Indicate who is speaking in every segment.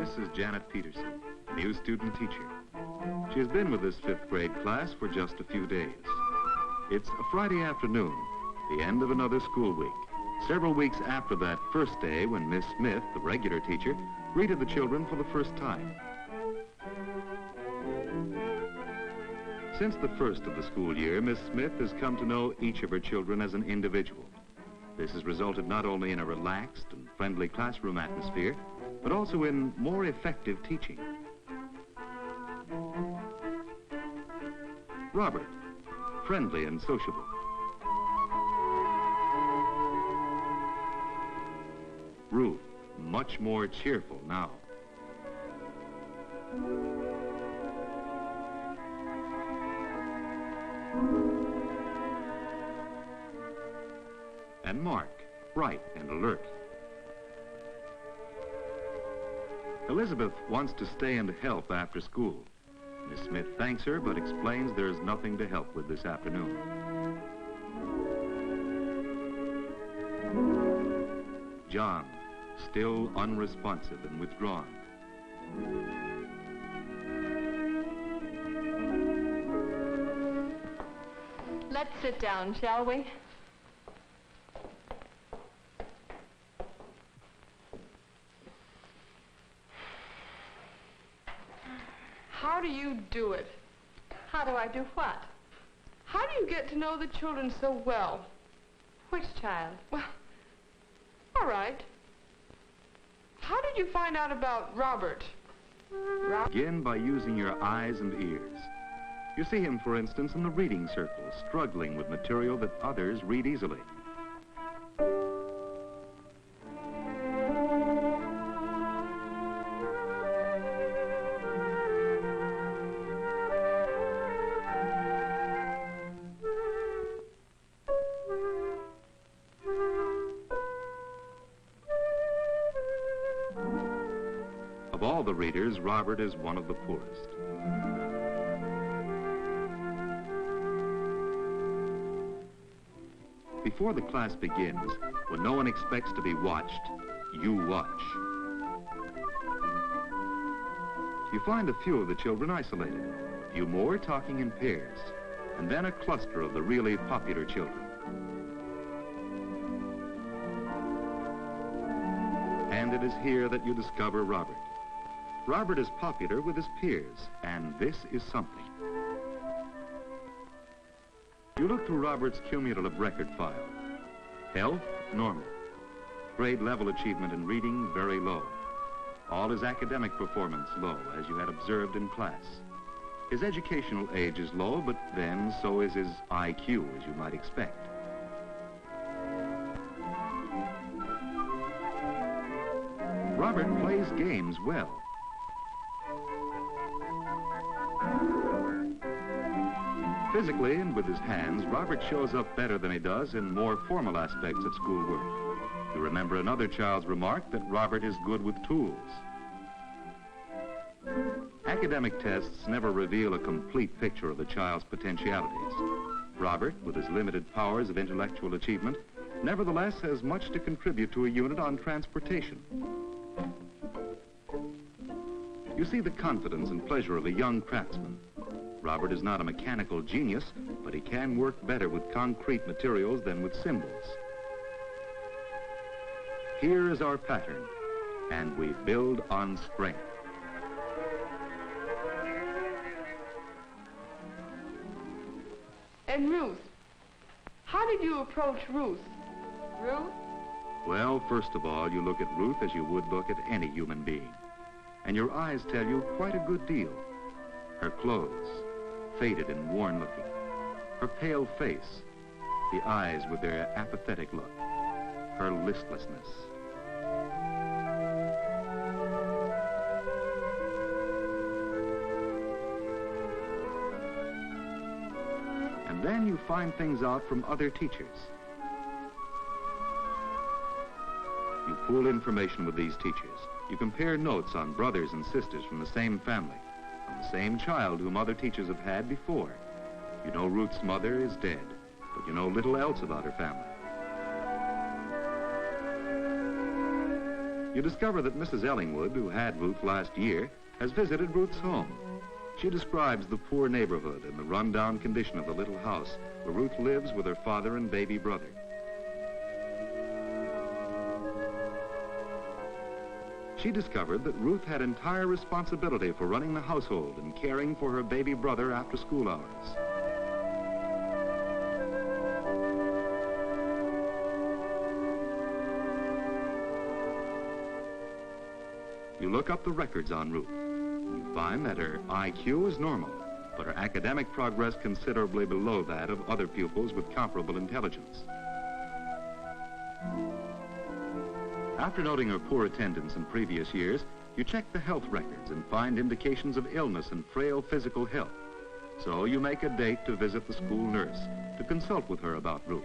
Speaker 1: This is Janet Peterson, new student teacher. She has been with this 5th grade class for just a few days. It's a Friday afternoon, the end of another school week, several weeks after that first day when Miss Smith, the regular teacher, greeted the children for the first time. Since the first of the school year, Miss Smith has come to know each of her children as an individual. This has resulted not only in a relaxed and friendly classroom atmosphere, but also in more effective teaching. Robert, friendly and sociable. Ruth, much more cheerful now. And Mark, bright and alert. Elizabeth wants to stay and help after school. Miss Smith thanks her, but explains there's nothing to help with this afternoon. John, still unresponsive and withdrawn.
Speaker 2: Let's sit down, shall we? How do you do it? How do I do what? How do you get to know the children so well? Which child? Well, all right. How did you find out about Robert?
Speaker 1: Begin by using your eyes and ears. You see him, for instance, in the reading circle, struggling with material that others read easily. Of all the readers, Robert is one of the poorest. Before the class begins, when no one expects to be watched, you watch. You find a few of the children isolated, a few more talking in pairs, and then a cluster of the really popular children. And it is here that you discover Robert. Robert is popular with his peers, and this is something. You look through Robert's cumulative record file. Health, normal. Grade level achievement in reading, very low. All his academic performance low, as you had observed in class. His educational age is low, but then so is his IQ, as you might expect. Robert plays games well. Physically and with his hands, Robert shows up better than he does in more formal aspects of schoolwork. You remember another child's remark that Robert is good with tools. Academic tests never reveal a complete picture of the child's potentialities. Robert, with his limited powers of intellectual achievement, nevertheless has much to contribute to a unit on transportation. You see the confidence and pleasure of a young craftsman. Robert is not a mechanical genius, but he can work better with concrete materials than with symbols. Here is our pattern, and we build on strength.
Speaker 2: And Ruth. How did you approach Ruth? Ruth?
Speaker 1: Well, first of all, you look at Ruth as you would look at any human being. And your eyes tell you quite a good deal. Her clothes, faded and worn-looking. Her pale face, the eyes with their apathetic look. Her listlessness. And then you find things out from other teachers. You pool information with these teachers. You compare notes on brothers and sisters from the same family, from the same child whom other teachers have had before. You know Ruth's mother is dead, but you know little else about her family. You discover that Mrs. Ellingwood, who had Ruth last year, has visited Ruth's home. She describes the poor neighborhood and the run-down condition of the little house where Ruth lives with her father and baby brother. She discovered that Ruth had entire responsibility for running the household and caring for her baby brother after school hours. You look up the records on Ruth. You find that her IQ is normal, but her academic progress considerably below that of other pupils with comparable intelligence. After noting her poor attendance in previous years, you check the health records and find indications of illness and frail physical health. So you make a date to visit the school nurse to consult with her about Ruth.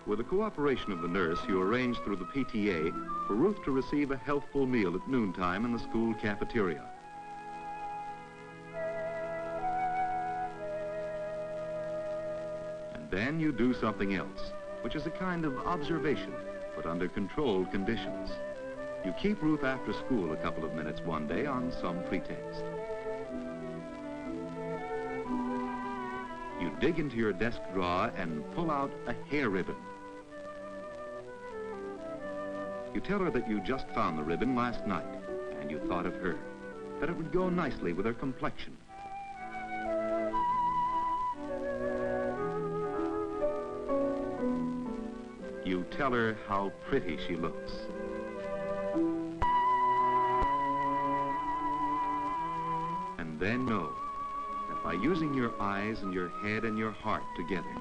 Speaker 1: With the cooperation of the nurse, you arrange through the PTA for Ruth to receive a healthful meal at noontime in the school cafeteria. And then you do something else, which is a kind of observation, but under controlled conditions. You keep Ruth after school a couple of minutes one day on some pretext. You dig into your desk drawer and pull out a hair ribbon. You tell her that you just found the ribbon last night, and you thought of her, that it would go nicely with her complexion. You tell her how pretty she looks. And then know that by using your eyes and your head and your heart together,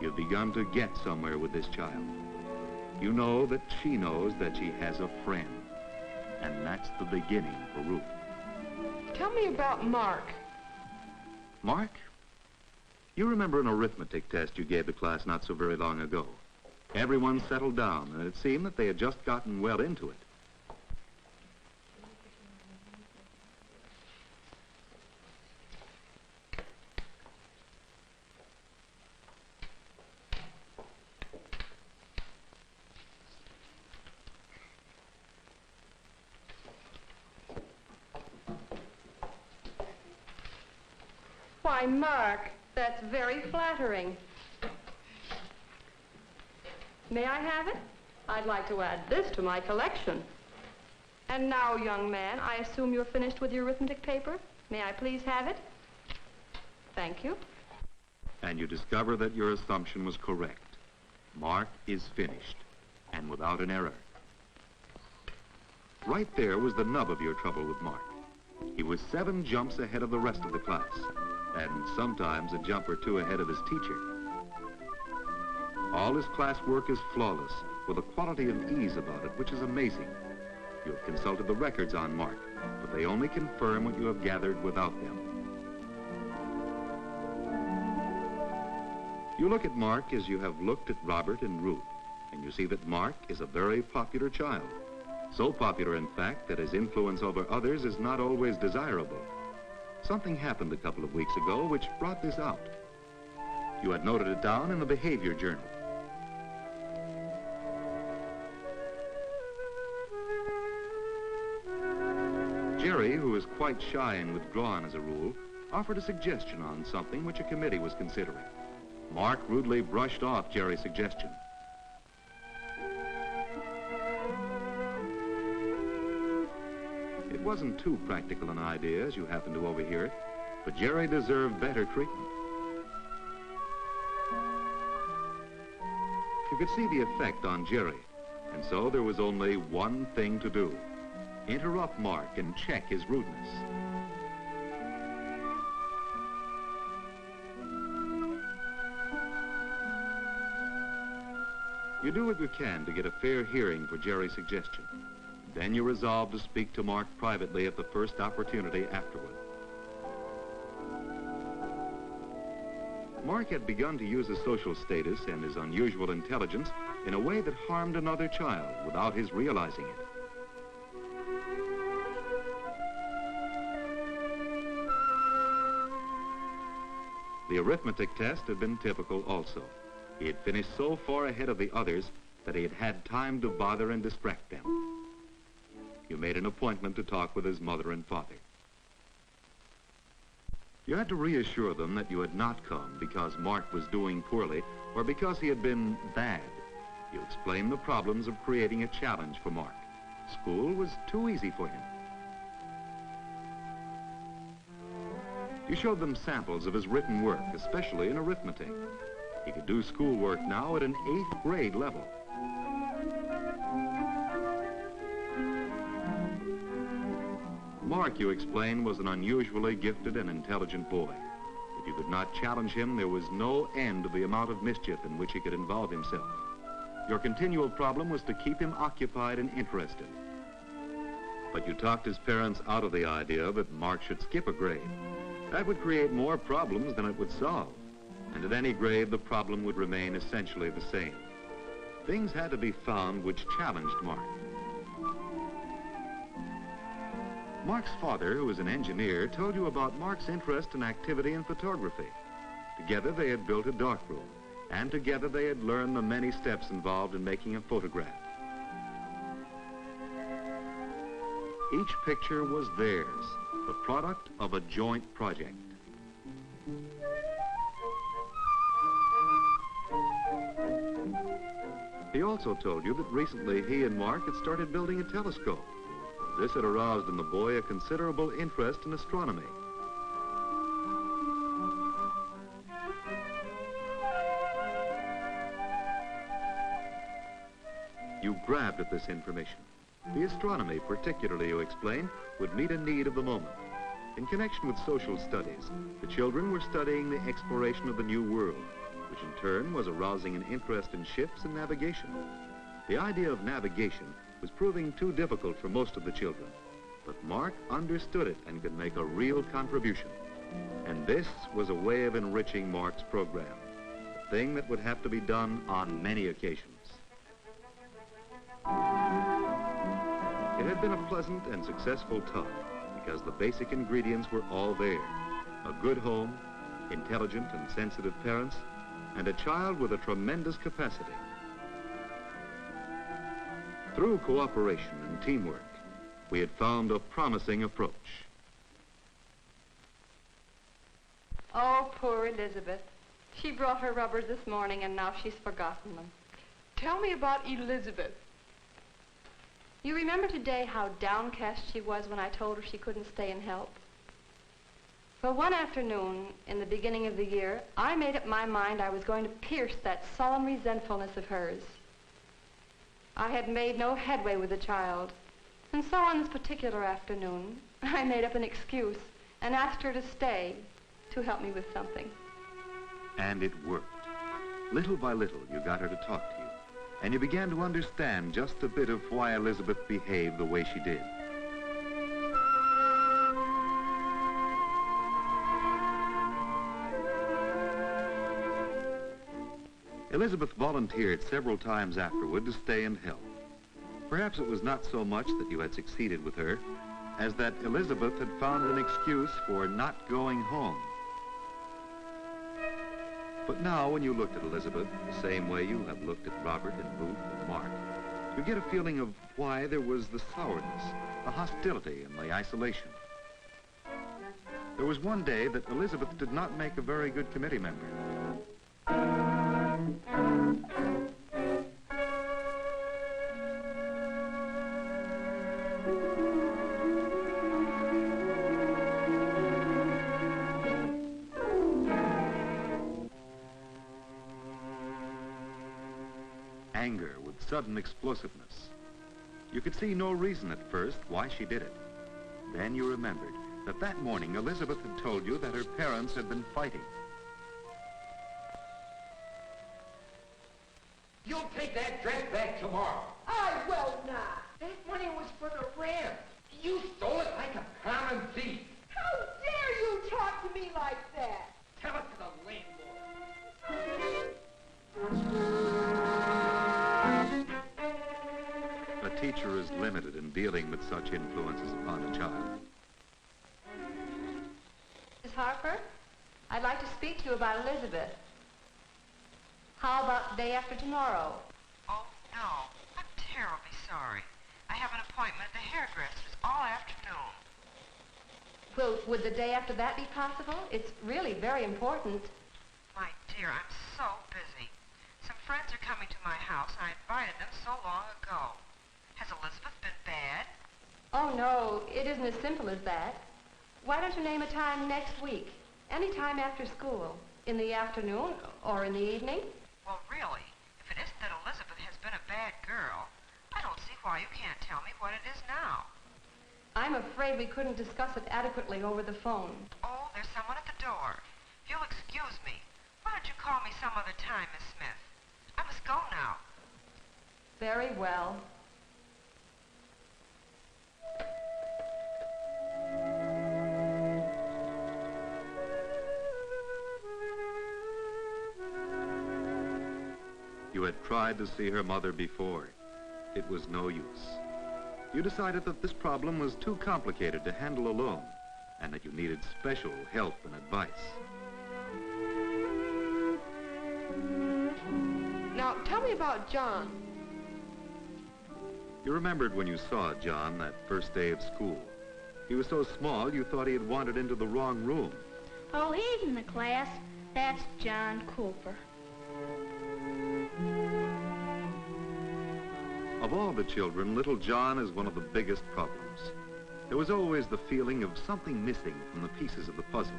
Speaker 1: you've begun to get somewhere with this child. You know that she knows that she has a friend, and that's the beginning for Ruth.
Speaker 2: Tell me about Mark.
Speaker 1: Mark? You remember an arithmetic test you gave the class not so very long ago. Everyone settled down, and it seemed that they had just gotten well into it.
Speaker 2: Why, Mark, that's very flattering. May I have it? I'd like to add this to my collection. And now, young man, I assume you're finished with your arithmetic paper? May I please have it? Thank you.
Speaker 1: And you discover that your assumption was correct. Mark is finished, and without an error. Right there was the nub of your trouble with Mark. He was 7 jumps ahead of the rest of the class, and sometimes a jump or 2 ahead of his teacher. All his class work is flawless, with a quality of ease about it, which is amazing. You have consulted the records on Mark, but they only confirm what you have gathered without them. You look at Mark as you have looked at Robert and Ruth, and you see that Mark is a very popular child. So popular, in fact, that his influence over others is not always desirable. Something happened a couple of weeks ago which brought this out. You had noted it down in the behavior journal. Jerry, who is quite shy and withdrawn as a rule, offered a suggestion on something which a committee was considering. Mark rudely brushed off Jerry's suggestion. It wasn't too practical an idea as you happened to overhear it, but Jerry deserved better treatment. You could see the effect on Jerry, and so there was only one thing to do. Interrupt Mark and check his rudeness. You do what you can to get a fair hearing for Jerry's suggestion. Then you resolve to speak to Mark privately at the first opportunity afterward. Mark had begun to use his social status and his unusual intelligence in a way that harmed another child without his realizing it. The arithmetic test had been typical also. He had finished so far ahead of the others that he had had time to bother and distract them. You made an appointment to talk with his mother and father. You had to reassure them that you had not come because Mark was doing poorly or because he had been bad. You explained the problems of creating a challenge for Mark. School was too easy for him. You showed them samples of his written work, especially in arithmetic. He could do schoolwork now at an 8th grade level. Mark, you explained, was an unusually gifted and intelligent boy. If you could not challenge him, there was no end to the amount of mischief in which he could involve himself. Your continual problem was to keep him occupied and interested. But you talked his parents out of the idea that Mark should skip a grade. That would create more problems than it would solve. And at any grade, the problem would remain essentially the same. Things had to be found which challenged Mark. Mark's father, who was an engineer, told you about Mark's interest and activity in photography. Together they had built a darkroom, and together they had learned the many steps involved in making a photograph. Each picture was theirs, the product of a joint project. He also told you that recently he and Mark had started building a telescope. This had aroused in the boy a considerable interest in astronomy. You grabbed at this information. The astronomy, particularly, you explained, would meet a need of the moment. In connection with social studies, the children were studying the exploration of the new world, which in turn was arousing an interest in ships and navigation. The idea of navigation was proving too difficult for most of the children, but Mark understood it and could make a real contribution. And this was a way of enriching Mark's program, a thing that would have to be done on many occasions. It had been a pleasant and successful talk because the basic ingredients were all there. A good home, intelligent and sensitive parents, and a child with a tremendous capacity. Through cooperation and teamwork, we had found a promising approach.
Speaker 3: Oh, poor Elizabeth. She brought her rubbers this morning and now she's forgotten them.
Speaker 2: Tell me about Elizabeth.
Speaker 3: You remember today how downcast she was when I told her she couldn't stay and help? Well, one afternoon in the beginning of the year, I made up my mind I was going to pierce that sullen resentfulness of hers. I had made no headway with the child, and so on this particular afternoon, I made up an excuse and asked her to stay to help me with something.
Speaker 1: And it worked. Little by little, you got her to talk to you, and you began to understand just a bit of why Elizabeth behaved the way she did. Elizabeth volunteered several times afterward to stay and help. Perhaps it was not so much that you had succeeded with her, as that Elizabeth had found an excuse for not going home. But now, when you looked at Elizabeth, the same way you have looked at Robert and Ruth and Mark, you get a feeling of why there was the sourness, the hostility, and the isolation. There was one day that Elizabeth did not make a very good committee member. Anger with sudden explosiveness. You could see no reason at first why she did it. Then you remembered that that morning Elizabeth had told you that her parents had been fighting.
Speaker 4: You'll take that dress back tomorrow.
Speaker 5: I will not.
Speaker 4: That money was for the rent. You stole it like a common thief.
Speaker 5: How dare you talk to me like that?
Speaker 4: Tell it to the landlord.
Speaker 1: A teacher is limited in dealing with such influences upon a child.
Speaker 3: Miss Harper, I'd like to speak to you about Elizabeth. How about the day after tomorrow?
Speaker 6: Oh, no. I'm terribly sorry. I have an appointment at the hairdresser's all afternoon.
Speaker 3: Well, would the day after that be possible? It's really very important.
Speaker 6: My dear, I'm so busy. Some friends are coming to my house, and I invited them so long ago. Has Elizabeth been bad?
Speaker 3: Oh, no, it isn't as simple as that. Why don't you name a time next week? Any time after school. In the afternoon or in the evening?
Speaker 6: Well, really, if it isn't that Elizabeth has been a bad girl, I don't see why you can't tell me what it is now.
Speaker 3: I'm afraid we couldn't discuss it adequately over the phone.
Speaker 6: Oh, there's someone at the door. If you'll excuse me, why don't you call me some other time, Miss Smith? I must go now.
Speaker 3: Very well.
Speaker 1: You had tried to see her mother before. It was no use. You decided that this problem was too complicated to handle alone, and that you needed special help and advice.
Speaker 2: Now, tell me about John.
Speaker 1: You remembered when you saw John that first day of school. He was so small you thought he had wandered into the wrong room.
Speaker 7: Oh, he's in the class. That's John Cooper.
Speaker 1: Of all the children, little John is one of the biggest problems. There was always the feeling of something missing from the pieces of the puzzle.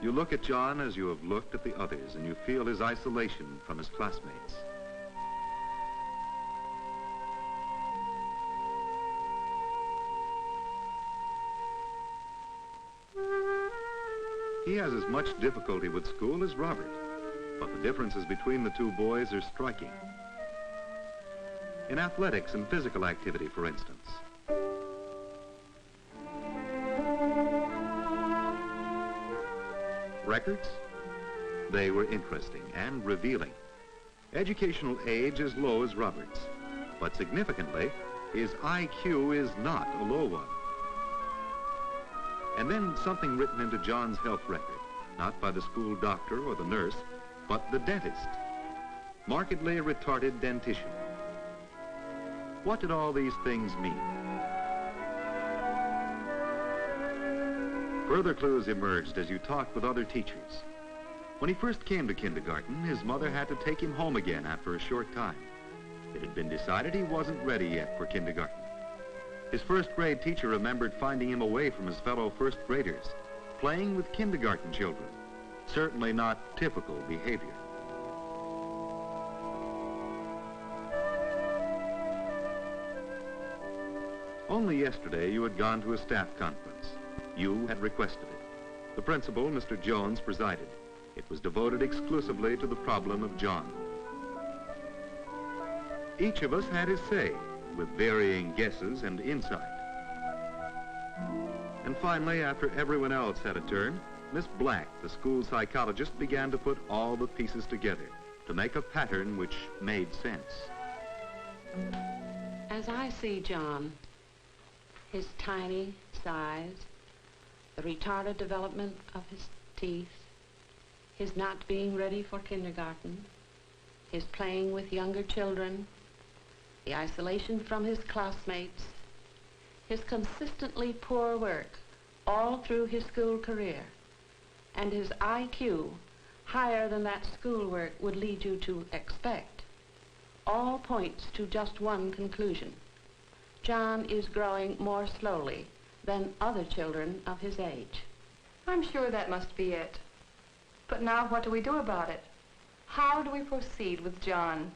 Speaker 1: You look at John as you have looked at the others, and you feel his isolation from his classmates. He has as much difficulty with school as Robert, but the differences between the two boys are striking. In athletics and physical activity, for instance. Records? They were interesting and revealing. Educational age is low as Robert's, but significantly, his IQ is not a low one. And then something written into John's health record, not by the school doctor or the nurse, but the dentist. Markedly retarded dentition. What did all these things mean? Further clues emerged as you talked with other teachers. When he first came to kindergarten, his mother had to take him home again after a short time. It had been decided he wasn't ready yet for kindergarten. His first grade teacher remembered finding him away from his fellow first graders, playing with kindergarten children. Certainly not typical behavior. Only yesterday you had gone to a staff conference. You had requested it. The principal, Mr. Jones, presided. It was devoted exclusively to the problem of John. Each of us had his say, with varying guesses and insight. And finally, after everyone else had a turn, Miss Black, the school psychologist, began to put all the pieces together to make a pattern which made sense.
Speaker 8: As I see John, his tiny size, the retarded development of his teeth, his not being ready for kindergarten, his playing with younger children, the isolation from his classmates, his consistently poor work all through his school career, and his IQ higher than that schoolwork would lead you to expect, all points to just one conclusion. John is growing more slowly than other children of his age.
Speaker 3: I'm sure that must be it. But now what do we do about it? How do we proceed with John?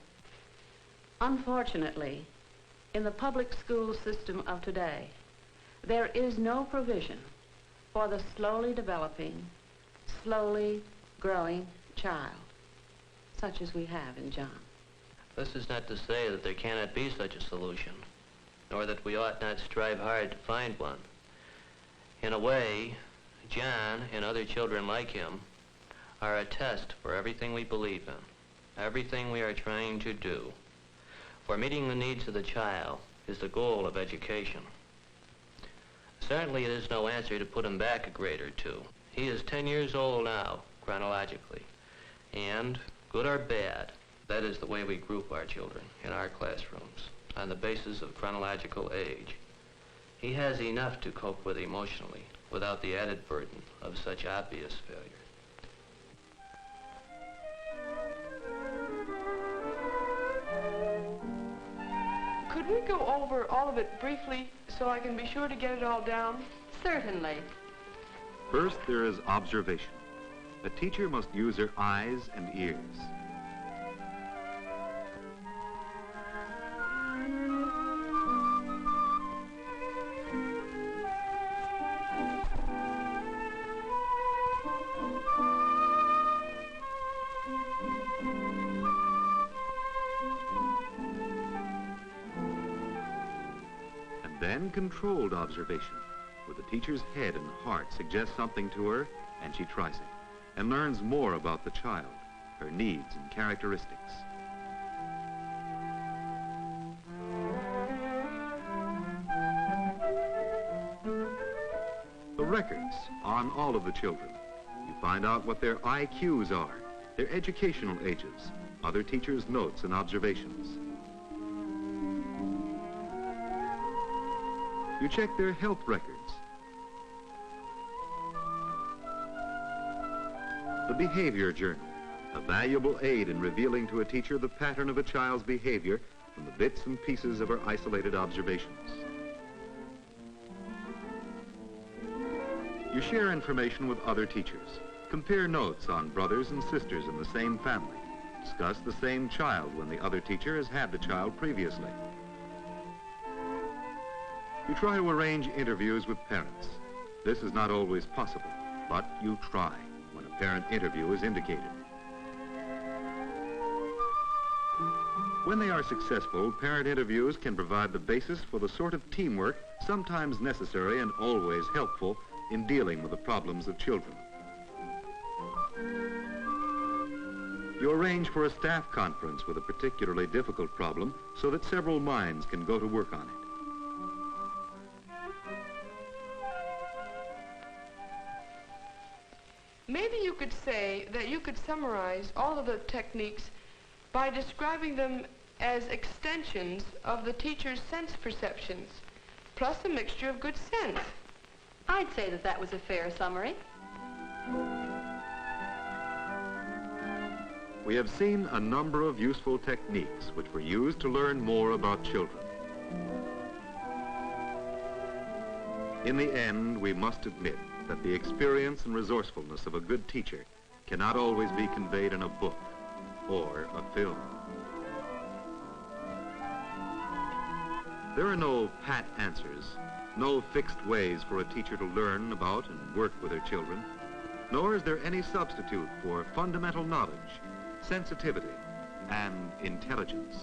Speaker 8: Unfortunately, in the public school system of today, there is no provision for the slowly developing, slowly growing child, such as we have in John.
Speaker 9: This is not to say that there cannot be such a solution, nor that we ought not strive hard to find one. In a way, John and other children like him are a test for everything we believe in, everything we are trying to do. For meeting the needs of the child is the goal of education. Certainly it is no answer to put him back a grade or two. He is 10 years old now, chronologically. And, good or bad, that is the way we group our children in our classrooms, on the basis of chronological age. He has enough to cope with emotionally, without the added burden of such obvious failure.
Speaker 2: Could we go over all of it briefly so I can be sure to get it all down?
Speaker 3: Certainly.
Speaker 1: First, there is observation. A teacher must use her eyes and ears. Then controlled observation, where the teacher's head and heart suggest something to her, and she tries it, and learns more about the child, her needs and characteristics. The records on all of the children. You find out what their IQs are, their educational ages, other teachers' notes and observations. You check their health records. The behavior journal, a valuable aid in revealing to a teacher the pattern of a child's behavior from the bits and pieces of her isolated observations. You share information with other teachers. Compare notes on brothers and sisters in the same family. Discuss the same child when the other teacher has had the child previously. You try to arrange interviews with parents. This is not always possible, but you try when a parent interview is indicated. When they are successful, parent interviews can provide the basis for the sort of teamwork sometimes necessary and always helpful in dealing with the problems of children. You arrange for a staff conference with a particularly difficult problem so that several minds can go to work on it.
Speaker 2: Maybe you could say that you could summarize all of the techniques by describing them as extensions of the teacher's sense perceptions, plus a mixture of good sense.
Speaker 3: I'd say that that was a fair summary.
Speaker 1: We have seen a number of useful techniques which were used to learn more about children. In the end, we must admit that the experience and resourcefulness of a good teacher cannot always be conveyed in a book or a film. There are no pat answers, no fixed ways for a teacher to learn about and work with her children, nor is there any substitute for fundamental knowledge, sensitivity, and intelligence.